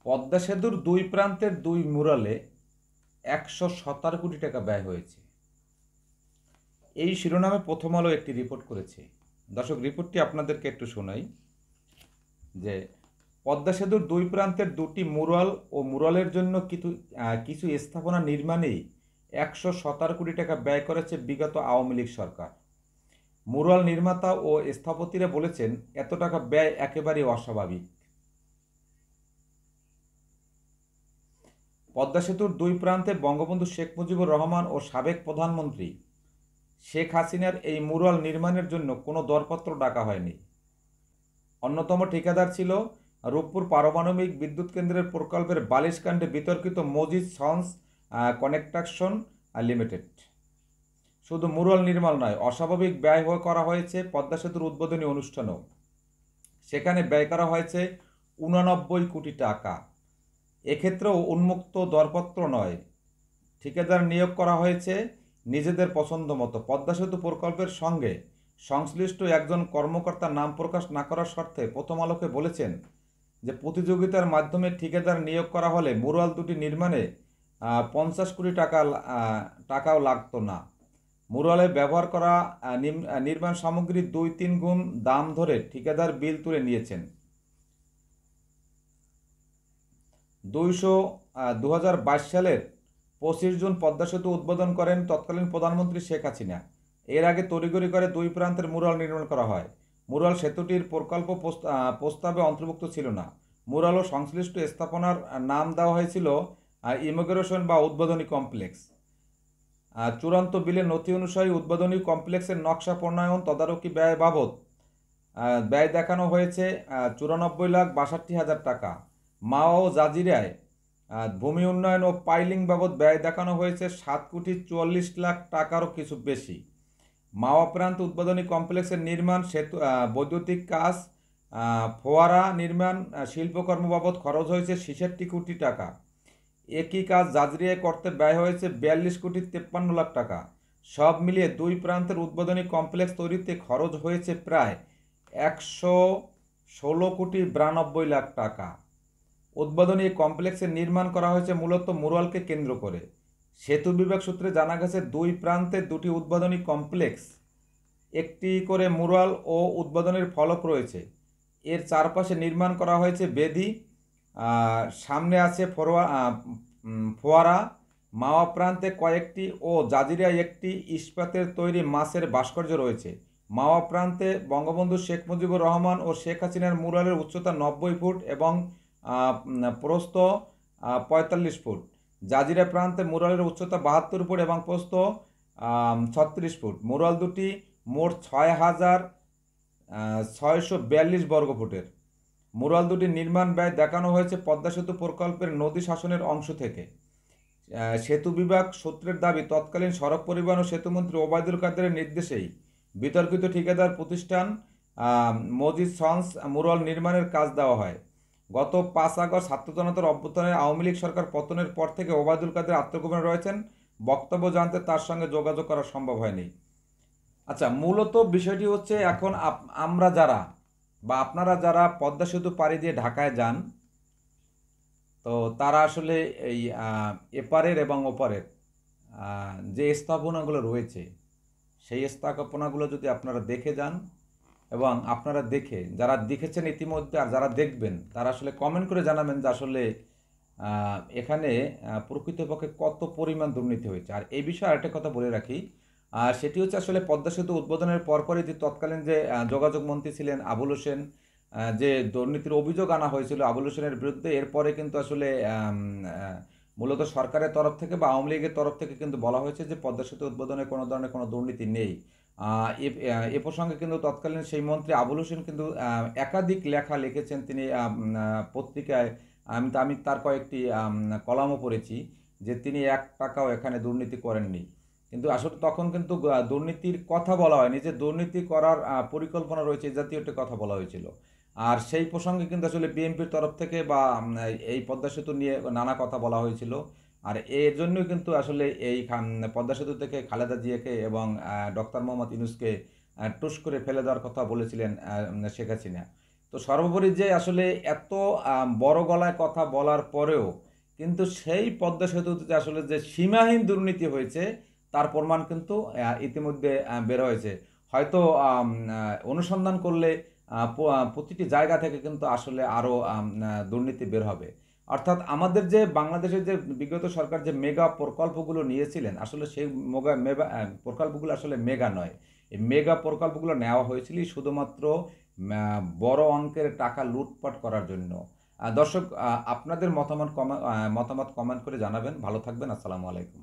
পদ্মা সেতুর দুই প্রান্তের দুই মুরালে ১১৭ কোটি টাকা ব্যয় হয়েছে। এই শিরোনামে প্রথম আলো একটি রিপোর্ট করেছে। দর্শক, রিপোর্টটি আপনাদেরকে একটু শোনাই যে পদ্মা সেতুর দুই প্রান্তের দুটি মুরাল ও মুরালের জন্য কিছু স্থাপনা নির্মাণেই ১১৭ কোটি টাকা ব্যয় করেছে বিগত আওয়ামী লীগ সরকার। মুরাল নির্মাতা ও স্থপতিরা বলেছেন, এত টাকা ব্যয় একেবারেই অস্বাভাবিক। পদ্মা সেতুর দুই প্রান্তে বঙ্গবন্ধু শেখ মুজিবুর রহমান ও সাবেক প্রধানমন্ত্রী শেখ হাসিনার এই মুরাল নির্মাণের জন্য কোনো দরপত্র ডাকা হয়নি। অন্যতম ঠিকাদার ছিল রূপপুর পারমাণবিক বিদ্যুৎ কেন্দ্রের প্রকল্পের বালিশকাণ্ডে বিতর্কিত মজিদ সন্স কনস্ট্রাকশন লিমিটেড। শুধু মুরাল নির্মাণ নয়, অস্বাভাবিক ব্যয় করা হয়েছে পদ্মা সেতুর উদ্বোধনী অনুষ্ঠানেও। সেখানে ব্যয় করা হয়েছে 89 কোটি টাকা। এক্ষেত্রেও উন্মুক্ত দরপত্র নয়, ঠিকাদার নিয়োগ করা হয়েছে নিজেদের পছন্দ মতো। পদ্মা সেতু প্রকল্পের সঙ্গে সংশ্লিষ্ট একজন কর্মকর্তার নাম প্রকাশ না করার শর্তে প্রথম আলোকে বলেছেন যে প্রতিযোগিতার মাধ্যমে ঠিকাদার নিয়োগ করা হলে মুরাল দুটি নির্মাণে 50 কোটি টাকাও লাগতো না। মুরালে ব্যবহার করা নির্মাণ সামগ্রীর 2-3 গুণ দাম ধরে ঠিকাদার বিল তুলে নিয়েছেন। 2022 সালের 25 জুন পদ্মা সেতু উদ্বোধন করেন তৎকালীন প্রধানমন্ত্রী শেখ হাসিনা। এর আগে তড়িঘড়ি করে দুই প্রান্তের মুরাল নির্মাণ করা হয়। মুরাল সেতুটির প্রকল্প প্রস্তাবে অন্তর্ভুক্ত ছিল না। মুরাল ও সংশ্লিষ্ট স্থাপনার নাম দেওয়া হয়েছিল ইমিগ্রেশন বা উদ্বোধনী কমপ্লেক্স। চূড়ান্ত বিলের নথি অনুসারে উদ্বোধনী কমপ্লেক্সের নকশা প্রণয়ন তদারকি ব্যয় বাবদ ব্যয় দেখানো হয়েছে 94,62,000 টাকা। মাওয়া ও জাজিরায় ভূমি উন্নয়ন ও পাইলিং বাবদ ব্যয় দেখানো হয়েছে 7,44,00,000 টাকারও কিছু বেশি। মাওয়া প্রান্ত উদ্বোধনী কমপ্লেক্সের নির্মাণ, সেতু, বৈদ্যুতিক কাজ, ফোয়ারা নির্মাণ, শিল্পকর্ম বাবদ খরচ হয়েছে 66 কোটি টাকা। একই কাজ জাজরিয়ায় করতে ব্যয় হয়েছে 42,53,00,000 টাকা। সব মিলিয়ে দুই প্রান্তের উদ্বোধনী কমপ্লেক্স তৈরিতে খরচ হয়েছে প্রায় 116,92,00,000 টাকা। উদ্বোধনী কমপ্লেক্সের নির্মাণ করা হয়েছে মূলত মুরালকে কেন্দ্র করে। সেতু বিভাগ সূত্রে জানা গেছে, দুই প্রান্তে দুটি উদ্বোধনী কমপ্লেক্স, একটি করে মুরাল ও উদ্বোধনের ফলক রয়েছে। এর চারপাশে নির্মাণ করা হয়েছে বেদি, সামনে আছে ফোয়ারা। মাওয়া প্রান্তে কয়েকটি ও জাজিরায় একটি ইস্পাতের তৈরি মাছের ভাস্কর্য রয়েছে। মাওয়া প্রান্তে বঙ্গবন্ধু শেখ মুজিবুর রহমান ও শেখ হাসিনার মুরালের উচ্চতা 90 ফুট এবং প্রস্থ 45 ফুট। জাজিরা প্রান্তে মুরালের উচ্চতা 72 ফুট এবং প্রস্থ 36 ফুট। মুরাল দুটি মোট 6,642 বর্গফুটের। মুরাল দুটির নির্মাণ ব্যয় দেখানো হয়েছে পদ্মা সেতু প্রকল্পের নদী শাসনের অংশ থেকে। সেতু বিভাগ সূত্রের দাবি, তৎকালীন সড়ক পরিবহন ও সেতুমন্ত্রী ওবায়দুল কাদেরের নির্দেশেই বিতর্কিত ঠিকাদার প্রতিষ্ঠান মজিদ সন্স মুরাল নির্মাণের কাজ দেওয়া হয়। গত 5 আগস্ট ছাত্র জনতার অভ্যুত্থানে আওয়ামী লীগ সরকার পতনের পর থেকে ওবায়দুল কাদের আত্মগোপনে রয়েছেন। বক্তব্য জানতে তার সঙ্গে যোগাযোগ করা সম্ভব হয়নি। আচ্ছা, মূলত বিষয়টি হচ্ছে, এখন আমরা যারা বা আপনারা যারা পদ্মা সেতু পাড়ি দিয়ে ঢাকায় যান, তো তারা আসলে এই এপারের এবং ওপারের যে স্থাপনাগুলো রয়েছে, সেই স্থাপনাগুলো যদি আপনারা দেখে যান এবং আপনারা যারা দেখেছেন ইতিমধ্যে আর যারা দেখবেন, তারা আসলে কমেন্ট করে জানাবেন যে আসলে এখানে প্রকৃতপক্ষে কত পরিমাণ দুর্নীতি হয়েছে। আর এই বিষয়ে আরেকটা কথা বলে রাখি, আর সেটি হচ্ছে আসলে পদ্মা সেতু উদ্বোধনের পরপরই যে তৎকালীন যে যোগাযোগ মন্ত্রী ছিলেন আবুল হোসেন, যে দুর্নীতির অভিযোগ আনা হয়েছিল আবুল হোসেনের বিরুদ্ধে, এরপরে কিন্তু আসলে মূলত সরকারের তরফ থেকে বা আওয়ামী লীগের তরফ থেকে কিন্তু বলা হয়েছে যে পদ্মা সেতু উদ্বোধনে কোনো ধরনের কোনো দুর্নীতি নেই। এ প্রসঙ্গে কিন্তু তৎকালীন সেই মন্ত্রী আবুল হোসেন কিন্তু একাধিক লেখা লিখেছেন তিনি পত্রিকায়। আমি তার কয়েকটি কলামও পড়েছি যে তিনি 1 টাকাও এখানে দুর্নীতি করেননি। কিন্তু আসলে তখন কিন্তু দুর্নীতির কথা বলা হয়নি, যে দুর্নীতি করার পরিকল্পনা রয়েছে এই জাতীয় একটা কথা বলা হয়েছিল। আর সেই প্রসঙ্গে কিন্তু আসলে বিএনপির তরফ থেকে বা এই পদ্মা সেতু নিয়ে নানা কথা বলা হয়েছিল। আর এর জন্যই কিন্তু আসলে এই পদ্মা সেতু থেকে খালেদা জিয়াকে এবং ডক্টর মোহাম্মদ ইউনূসকে টুস করে ফেলে দেওয়ার কথা বলেছিলেন শেখ হাসিনা। তো সর্বোপরি যে আসলে এত বড় গলায় কথা বলার পরেও কিন্তু সেই পদ্মা সেতুতে যে আসলে যে সীমাহীন দুর্নীতি হয়েছে তার প্রমাণ কিন্তু ইতিমধ্যে বের হয়েছে। হয়তো অনুসন্ধান করলে প্রতিটি জায়গা থেকে কিন্তু আসলে আরও দুর্নীতি বের হবে। অর্থাৎ আমাদের যে বাংলাদেশের যে বিগত সরকার যে মেগা প্রকল্পগুলো নিয়েছিলেন, আসলে সেই মেগা প্রকল্পগুলো আসলে মেগা নয়। এই মেগা প্রকল্পগুলো নেওয়া হয়েছিল শুধুমাত্র বড় অঙ্কের টাকা লুটপাট করার জন্য। দর্শক, আপনাদের মতামত কমেন্ট করে জানাবেন। ভালো থাকবেন। আসসালামু আলাইকুম।